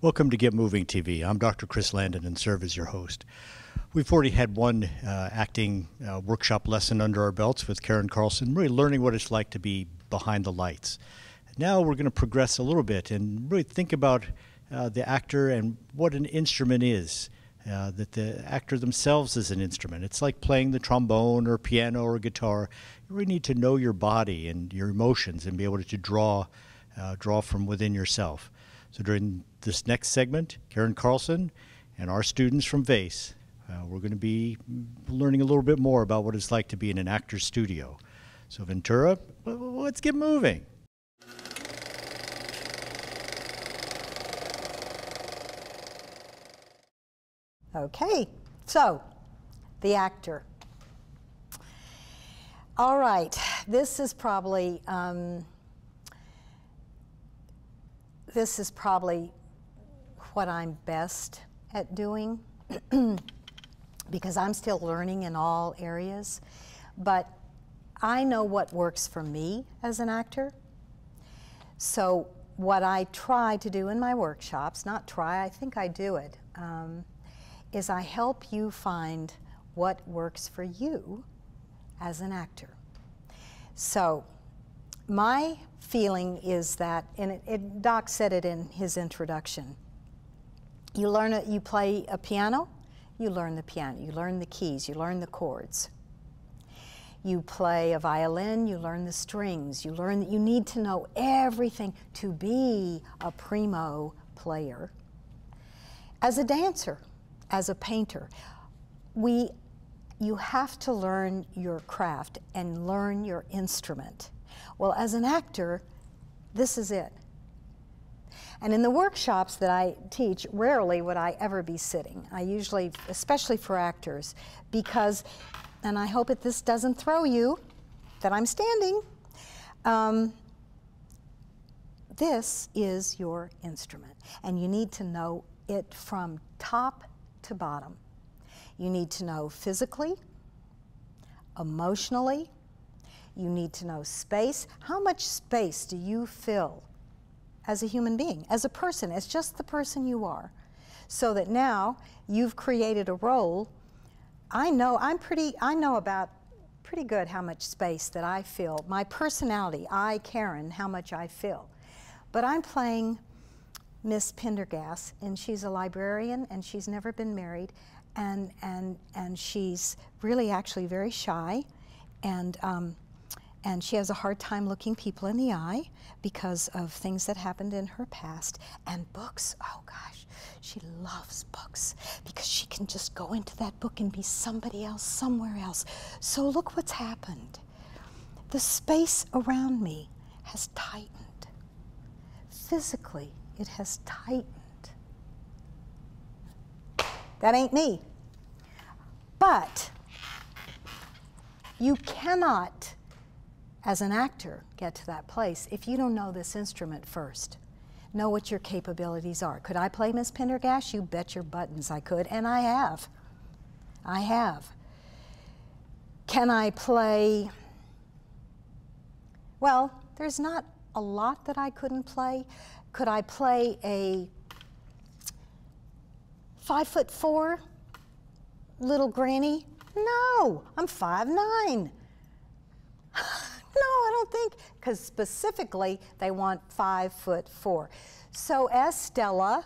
Welcome to Get Moving TV. I'm Dr. Chris Landon and serve as your host. We've already had one acting workshop lesson under our belts with Karen Carlson, really learning what it's like to be behind the lights. Now we're going to progress a little bit and really think about the actor and what an instrument is, that the actor themselves is an instrument. It's like playing the trombone or piano or guitar. You really need to know your body and your emotions and be able to draw from within yourself. So during this next segment, Karen Carlson and our students from VACE, we're going to be learning a little bit more about what it's like to be in an actor's studio. So Ventura, let's get moving. Okay, so the actor. All right, this is probably what I'm best at doing because I'm still learning in all areas, but I know what works for me as an actor. So what I try to do in my workshops, not try, I think I do it, is I help you find what works for you as an actor. So my feeling is that, and Doc said it in his introduction, you play a piano, you learn the piano, you learn the keys, you learn the chords. You play a violin, you learn the strings, you learn that you need to know everything to be a primo player. As a dancer, as a painter, you have to learn your craft and learn your instrument. Well, as an actor, this is it. And in the workshops that I teach, rarely would I ever be sitting. I usually, especially for actors, because, and I hope that this doesn't throw you, that I'm standing, this is your instrument. And you need to know it from top to bottom. You need to know physically, emotionally, you need to know space. How much space do you fill as a human being, as a person, as just the person you are? So that now you've created a role. I know about pretty good how much space that I fill. My personality, Karen, how much I fill. But I'm playing Miss Pendergast, and she's a librarian, and she's never been married, and she's really actually very shy, and she has a hard time looking people in the eye because of things that happened in her past. And books, oh gosh, she loves books because she can just go into that book and be somebody else, somewhere else. So look what's happened. The space around me has tightened. Physically, it has tightened. That ain't me. But you cannot, as an actor, get to that place if you don't know this instrument first. Know what your capabilities are. Could I play Miss Pendergast? You bet your buttons I could, and I have. I have. Can I play? Well, there's not a lot that I couldn't play. Could I play a 5'4" little granny? No, I'm 5'9". No, I don't think, because specifically they want 5'4". So as Stella,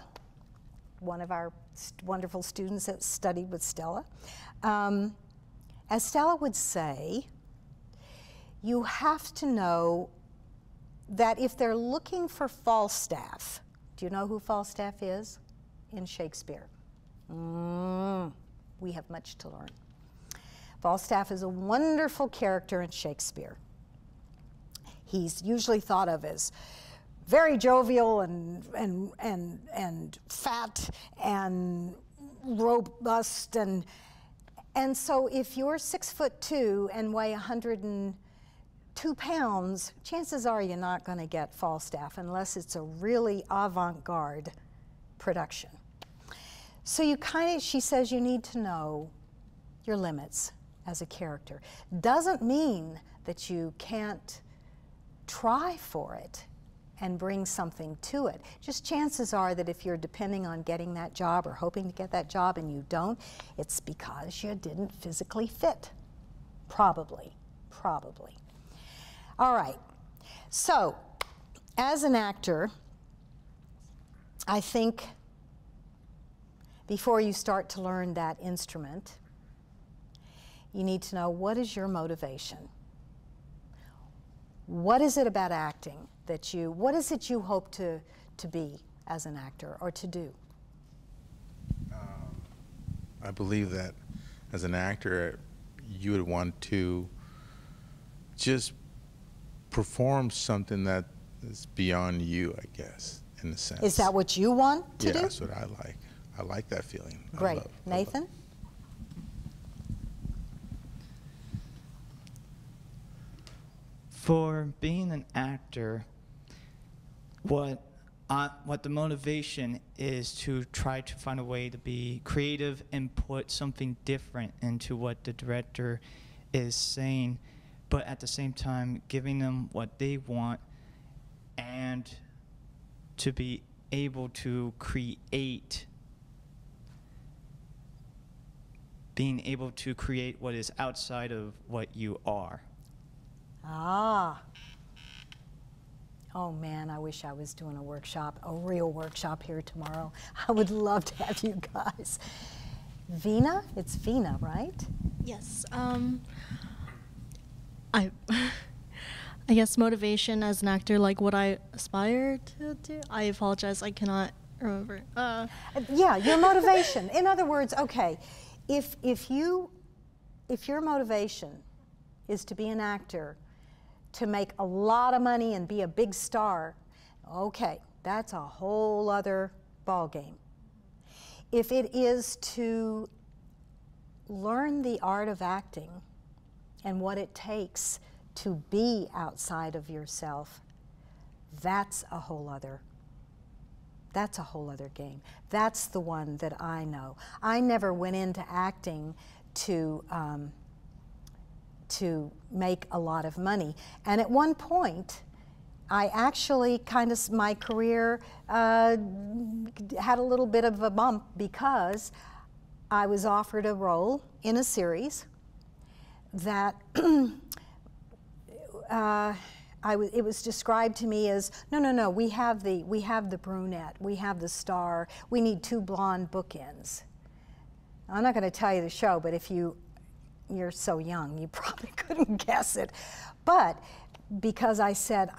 one of our wonderful students that studied with Stella, as Stella would say, you have to know that if they're looking for Falstaff, do you know who Falstaff is in Shakespeare? We have much to learn. Falstaff is a wonderful character in Shakespeare. He's usually thought of as very jovial and fat and robust, and so if you're 6'2" and weigh 102 pounds, chances are you're not going to get Falstaff unless it's a really avant-garde production. So she says you need to know your limits as a character. Doesn't mean that you can't try for it. and bring something to it. Just chances are that if you're depending on getting that job or hoping to get that job and you don't, it's because you didn't physically fit. Probably. All right. So, as an actor, I think before you start to learn that instrument, you need to know, what is your motivation? What is it about acting that what is it you hope to be as an actor or to do? I believe that as an actor, you would want to just perform something that is beyond you, I guess, in a sense. Is that what you want to do? Yeah, that's what I like. I like that feeling. Great. Nathan? For being an actor, what the motivation is to try to find a way to be creative and put something different into what the director is saying, but at the same time giving them what they want, and to be able to create, being able to create what is outside of what you are. Ah. Oh man, I wish I was doing a workshop, a real workshop here tomorrow. I would love to have you guys. Vina? It's Vina, right? Yes. I guess motivation as an actor, like what I aspire to do. I apologize, I cannot remember. Yeah, your motivation. In other words, okay, if your motivation is to be an actor, to make a lot of money and be a big star, okay, that's a whole other ballgame. If it is to learn the art of acting and what it takes to be outside of yourself, that's a whole other game. That's the one that I know. I never went into acting to make a lot of money. And at one point, I actually my career had a little bit of a bump because I was offered a role in a series that it was described to me as, no, we have the brunette, we have the star, we need two blonde bookends. I'm not going to tell you the show, but if you're so young, you probably couldn't guess it. But because I said,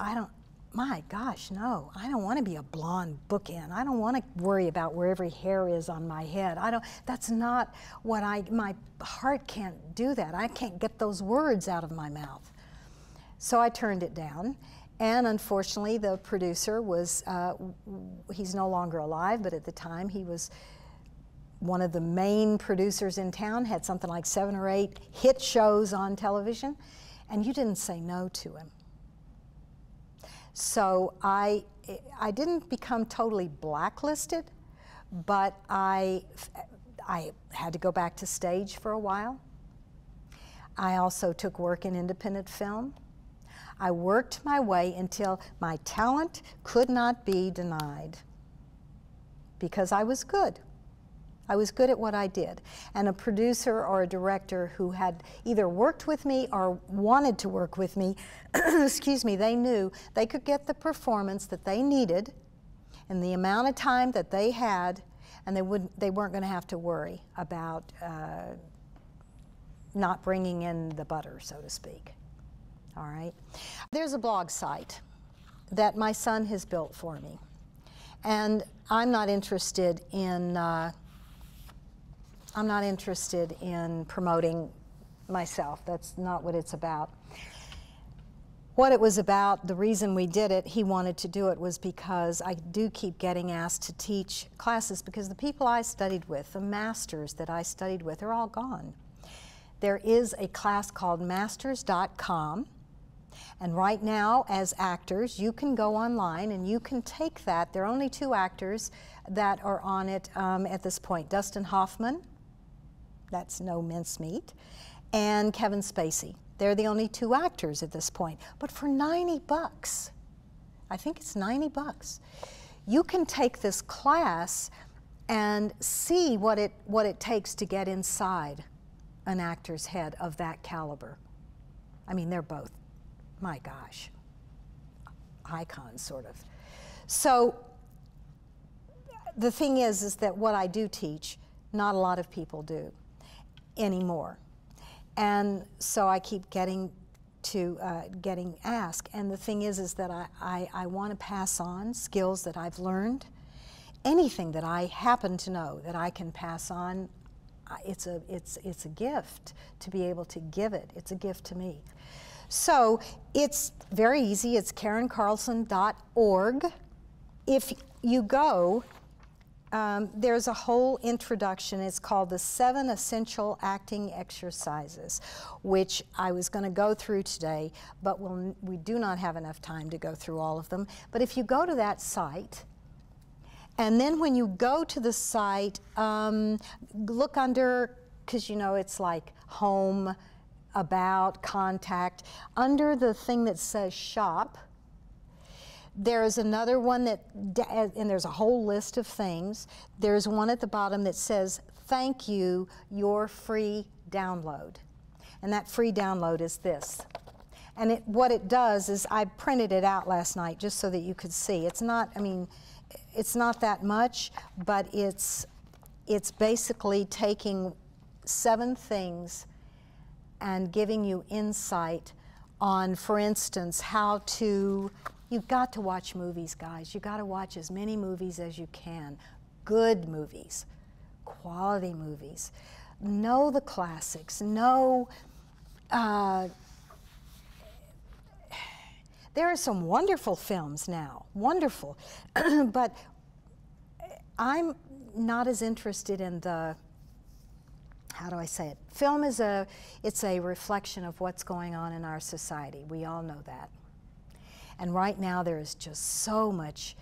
my gosh, no, I don't want to be a blonde bookend. I don't want to worry about where every hair is on my head. That's not what my heart can't do that. I can't get those words out of my mouth. So I turned it down. And unfortunately, the producer was, he's no longer alive, but at the time he was one of the main producers in town, had something like 7 or 8 hit shows on television, and you didn't say no to him. So I didn't become totally blacklisted, but I had to go back to stage for a while. I also took work in independent film. I worked my way until my talent could not be denied because I was good. I was good at what I did. And a producer or a director who had either worked with me or wanted to work with me, excuse me, they knew they could get the performance that they needed in the amount of time that they had, and they weren't going to have to worry about not bringing in the butter, so to speak. All right? There's a blog site that my son has built for me. And I'm not interested in promoting myself. That's not what it's about. What it was about, the reason we did it, he wanted to do it, was because I do keep getting asked to teach classes because the people I studied with, the masters that I studied with, are all gone. There is a class called masters.com, and right now, as actors, you can go online and you can take that. There are only 2 actors that are on it at this point. Dustin Hoffman, that's no mincemeat, and Kevin Spacey. They're the only 2 actors at this point. But for $90, I think it's $90. You can take this class and see what it takes to get inside an actor's head of that caliber. I mean, they're both, my gosh, icons, sort of. So the thing is that what I do teach, not a lot of people do anymore. And so I keep getting asked. And the thing is that I want to pass on skills that I've learned. Anything that I happen to know that I can pass on, it's a gift to be able to give it. It's a gift to me. So it's very easy. It's KarenCarlson.org. If you go, there's a whole introduction. It's called the 7 Essential Acting Exercises, which I was going to go through today, but we do not have enough time to go through all of them. But if you go to that site, and then when you go to the site, look under, because you know it's like home, about, contact. Under the thing that says shop, there's another one that, and there's a whole list of things. There's one at the bottom that says, thank you, your free download. And that free download is this. And what it does is, I printed it out last night just so that you could see. It's not, I mean, it's not that much, but it's basically taking 7 things and giving you insight on, for instance, how to, you've got to watch movies, guys. You've got to watch as many movies as you can. Good movies, quality movies. Know the classics. Know, there are some wonderful films now, wonderful. But I'm not as interested in the, how do I say it? Film is it's a reflection of what's going on in our society. We all know that. And right now there is just so much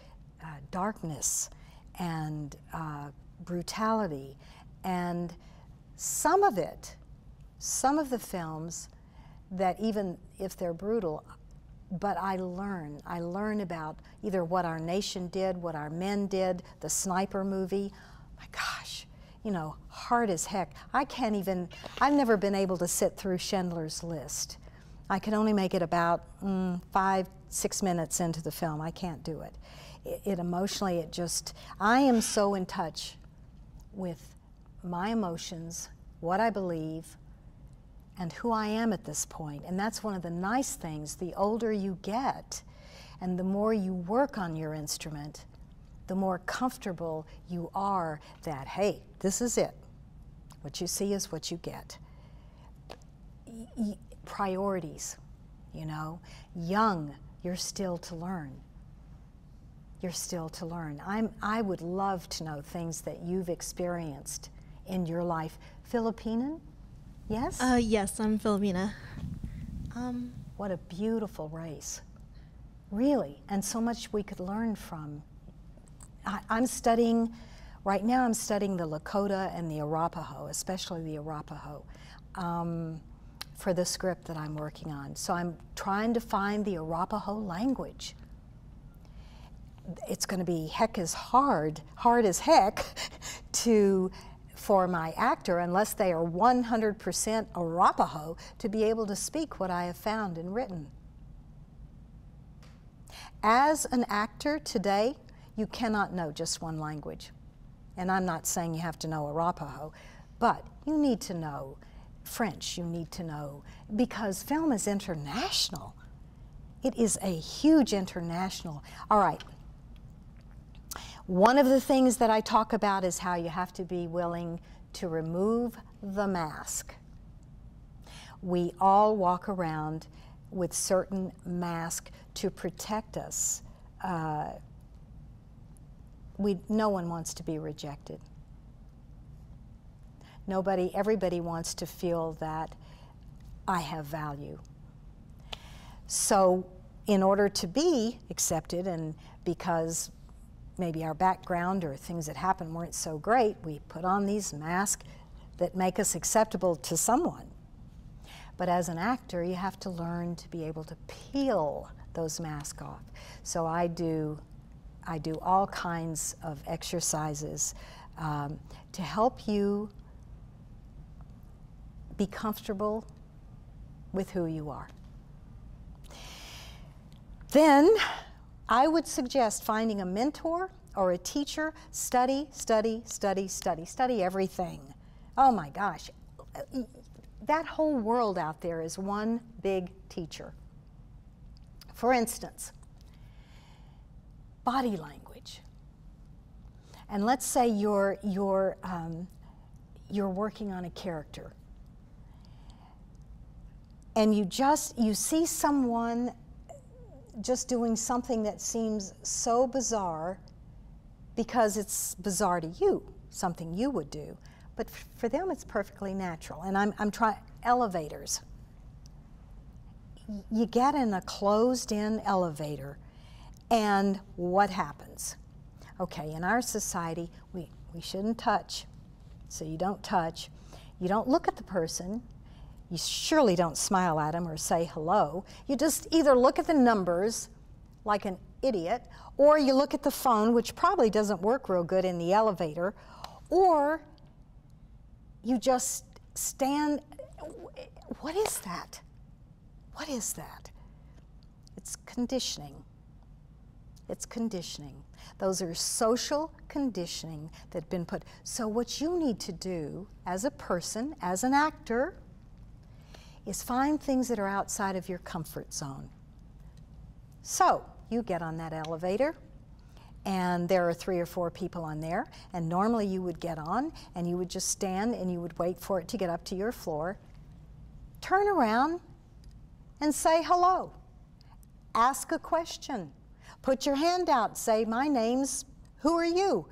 darkness and brutality. And some of the films that, even if they're brutal, but I learn about either what our nation did, what our men did, the sniper movie. My gosh, you know, hard as heck. I've never been able to sit through Schindler's List. I can only make it about 5-6 minutes into the film. I can't do it. It emotionally, I am so in touch with my emotions, what I believe, and who I am at this point. And that's one of the nice things. The older you get and the more you work on your instrument, the more comfortable you are that, hey, this is it. What you see is what you get. Priorities, you know. Young, you're still to learn. You're still to learn. I would love to know things that you've experienced in your life. Filipinan? Yes? Yes, I'm Filipina. What a beautiful race. Really, and so much we could learn from. I'm studying, right now I'm studying the Lakota and the Arapaho, especially the Arapaho, for the script that I'm working on. So I'm trying to find the Arapaho language. It's going to be hard as heck for my actor, unless they are 100% Arapaho, to be able to speak what I have found and written. As an actor today, you cannot know just one language. And I'm not saying you have to know Arapaho, but you need to know French, you need to know, because film is international. It is a huge international. All right. One of the things that I talk about is how you have to be willing to remove the mask. We all walk around with certain masks to protect us. No one wants to be rejected. Everybody wants to feel that I have value. So in order to be accepted, and because maybe our background or things that happened weren't so great, we put on these masks that make us acceptable to someone. But as an actor, you have to learn to be able to peel those masks off. So I do all kinds of exercises to help you be comfortable with who you are. Then I would suggest finding a mentor or a teacher. Study, study, study, study, study everything. Oh my gosh, that whole world out there is one big teacher. For instance, body language. And let's say you're working on a character, and you see someone just doing something that seems so bizarre because it's bizarre to you, something you would do, but for them it's perfectly natural. And I'm trying elevators. You get in a closed-in elevator, and what happens? Okay, in our society, we shouldn't touch, so you don't touch. You don't look at the person. You surely don't smile at them or say hello. You just either look at the numbers like an idiot, or you look at the phone, which probably doesn't work real good in the elevator, or you just stand. What is that? What is that? It's conditioning. It's conditioning. Those are social conditioning that have been put. So what you need to do as a person, as an actor, is find things that are outside of your comfort zone. So you get on that elevator, and there are 3 or 4 people on there, and normally you would get on, and you would just stand, and you would wait for it to get up to your floor. Turn around and say hello. Ask a question. Put your hand out, say, my name's, who are you?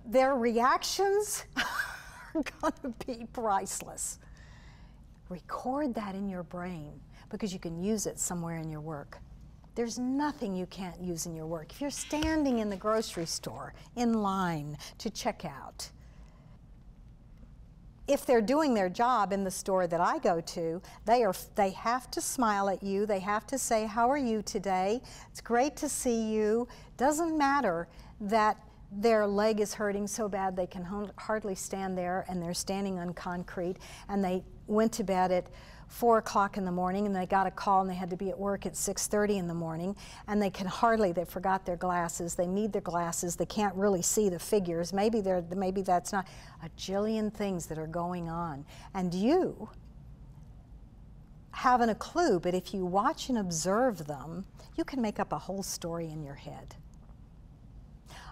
Their reactions are gonna be priceless. Record that in your brain because you can use it somewhere in your work. There's nothing you can't use in your work. If you're standing in the grocery store in line to check out, if they're doing their job in the store that I go to, they have to smile at you. They have to say, how are you today? It's great to see you. Doesn't matter that their leg is hurting so bad they can hardly stand there, and they're standing on concrete, and they went to bed at 4 o'clock in the morning, and they got a call and they had to be at work at 6:30 in the morning, and they forgot their glasses, they need their glasses, they can't really see the figures, maybe that's not, a jillion things that are going on. And you haven't a clue, but if you watch and observe them, you can make up a whole story in your head.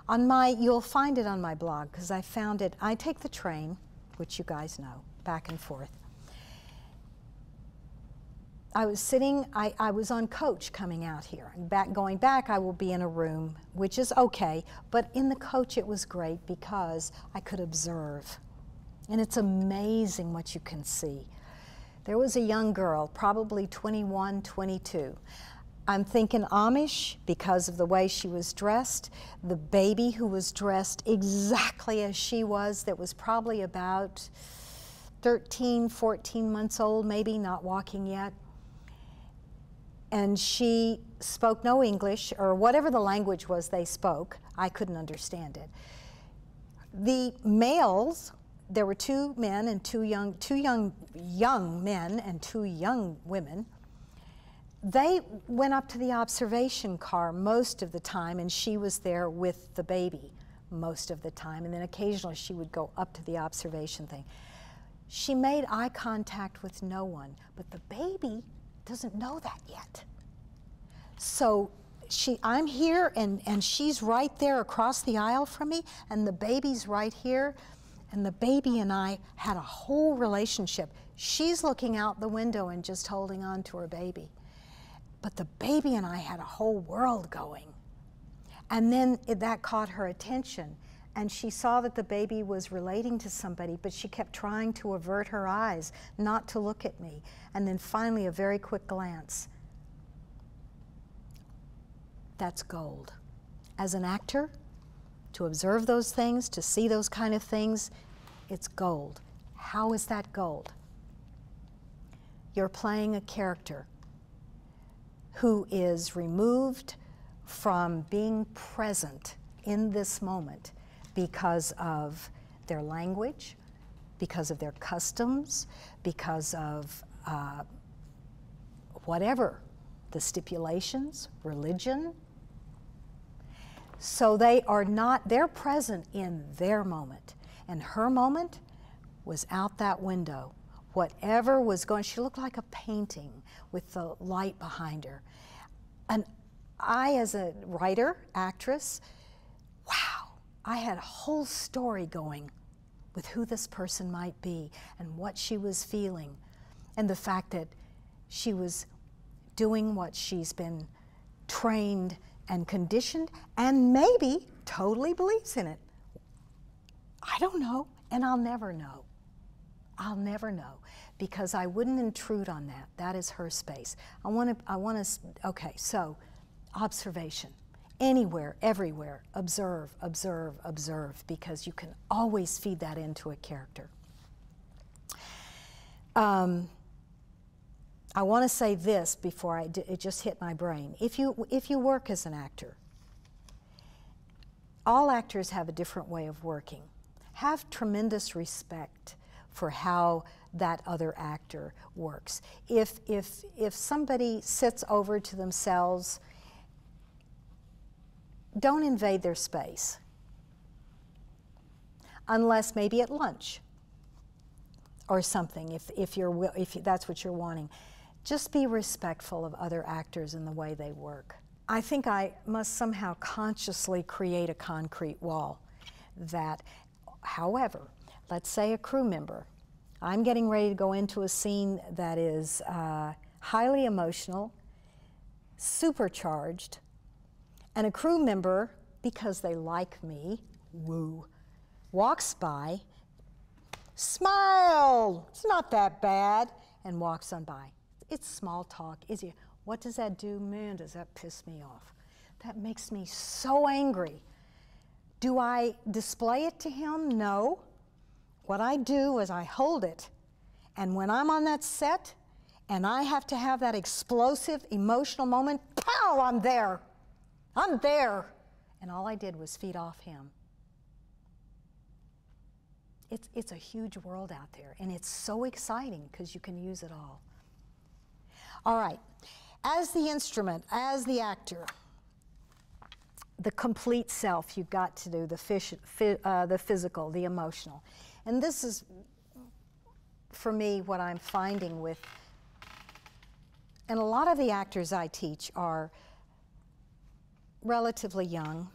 You'll find it on my blog, because I found it. I take the train, which you guys know, back and forth. I was on coach coming out here. Going back, I will be in a room, which is okay, but in the coach it was great because I could observe. And it's amazing what you can see. There was a young girl, probably 21, 22. I'm thinking Amish because of the way she was dressed. The baby who was dressed exactly as she was, that was probably about 13, 14 months old, maybe, not walking yet. And she spoke no English, or whatever the language was they spoke. I couldn't understand it. The males, there were 2 men and two young men and 2 young women. They went up to the observation car most of the time, and she was there with the baby most of the time, and then occasionally she would go up to the observation thing. She made eye contact with no one, but the baby doesn't know that yet. So I'm here, and she's right there across the aisle from me, and the baby's right here, and the baby and I had a whole relationship. She's looking out the window and just holding on to her baby. But the baby and I had a whole world going. And then that caught her attention, and she saw that the baby was relating to somebody, but she kept trying to avert her eyes, not to look at me. And then finally, a very quick glance. That's gold. As an actor, to observe those things, to see those kind of things, it's gold. How is that gold? You're playing a character. who is removed from being present in this moment because of their language, because of their customs, because of whatever, the stipulations, religion. So they're present in their moment. And her moment was out that window. Whatever was going, she looked like a painting with the light behind her. And I, as a writer, actress, wow, I had a whole story going with who this person might be and what she was feeling, and the fact that she was doing what she's been trained and conditioned and maybe totally believes in it. I don't know, and I'll never know. I'll never know, because I wouldn't intrude on that. That is her space. Okay, so observation. Anywhere, everywhere, observe, observe, observe, because you can always feed that into a character. I want to say this before it just hit my brain. If you work as an actor, all actors have a different way of working. Have tremendous respect for how that other actor works. If somebody sits over to themselves, don't invade their space, unless maybe at lunch or something, if that's what you're wanting. Just be respectful of other actors and the way they work. I think I must somehow consciously create a concrete wall that, however, let's say a crew member, I'm getting ready to go into a scene that is highly emotional, supercharged, and a crew member, because they like me, woo, walks by, smile, it's not that bad, and walks on by. It's small talk. What does that do? Man, does that piss me off. That makes me so angry. Do I display it to him? No. What I do is I hold it, and when I'm on that set and I have to have that explosive emotional moment, pow, I'm there. I'm there. And all I did was feed off him. It's a huge world out there, and it's so exciting because you can use it all. All right, as the instrument, as the actor, the complete self you've got to do, the physical, the emotional. And this is, for me, what I'm finding with, and a lot of the actors I teach are relatively young.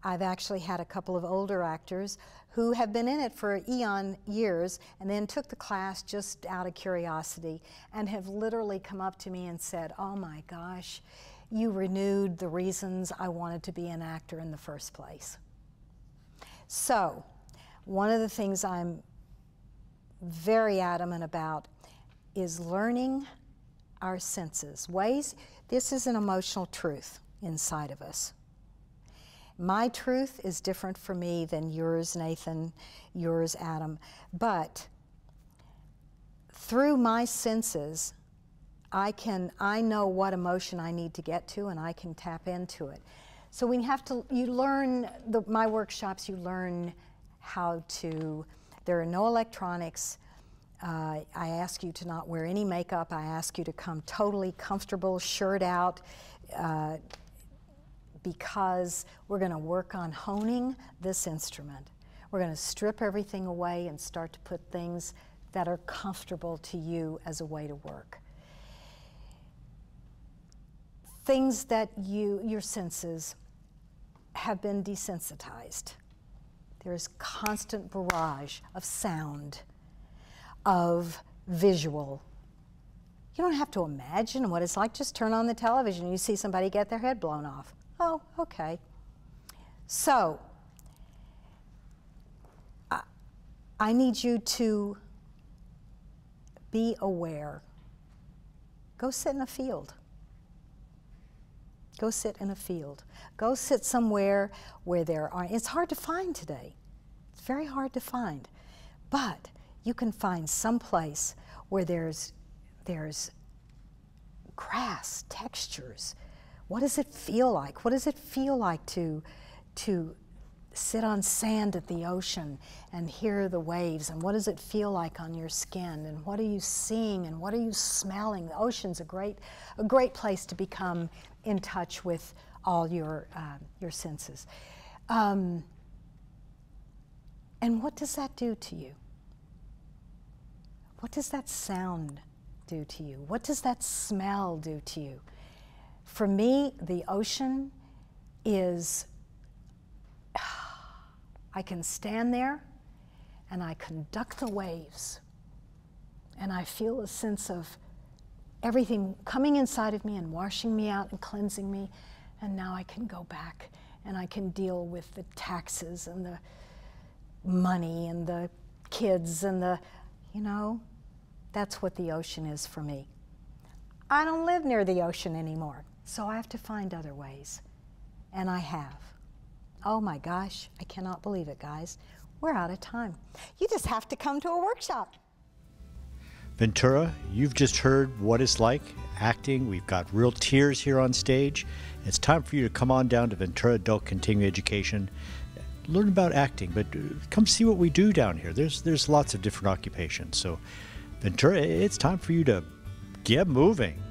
I've actually had a couple of older actors who have been in it for eon years and then took the class just out of curiosity and have literally come up to me and said, oh my gosh, you renewed the reasons I wanted to be an actor in the first place. So, one of the things I'm very adamant about is learning our senses. This is an emotional truth inside of us. My truth is different for me than yours, Nathan, yours, Adam. But through my senses, I know what emotion I need to get to, and I can tap into it. So you learn, my workshops, you learn how to, there are no electronics. I ask you to not wear any makeup. I ask you to come totally comfortable, shirt out, because we're going to work on honing this instrument. We're going to strip everything away and start to put things that are comfortable to you as a way to work. Things that your senses have been desensitized. There's constant barrage of sound, of visual. You don't have to imagine what it's like. Just turn on the television and you see somebody get their head blown off. Oh, okay. So, I need you to be aware. Go sit in a field. Go sit in a field. Go sit somewhere where there are, it's hard to find today. It's very hard to find. But you can find some place where there's grass, textures. What does it feel like? What does it feel like to sit on sand at the ocean and hear the waves? And what does it feel like on your skin? And what are you seeing? And what are you smelling? The ocean's a great place to become in touch with all your senses. And what does that do to you? What does that sound do to you? What does that smell do to you? For me, the ocean is, I can stand there and I can duck the waves and I feel a sense of everything coming inside of me and washing me out and cleansing me, and now I can go back and I can deal with the taxes and the money and the kids and the, you know, that's what the ocean is for me. I don't live near the ocean anymore, so I have to find other ways, and I have. Oh my gosh, I cannot believe it, guys. We're out of time. You just have to come to a workshop. Ventura, you've just heard what it's like acting. We've got real tears here on stage. It's time for you to come on down to Ventura Adult Continuing Education. Learn about acting, but come see what we do down here. There's lots of different occupations. So Ventura, it's time for you to get moving.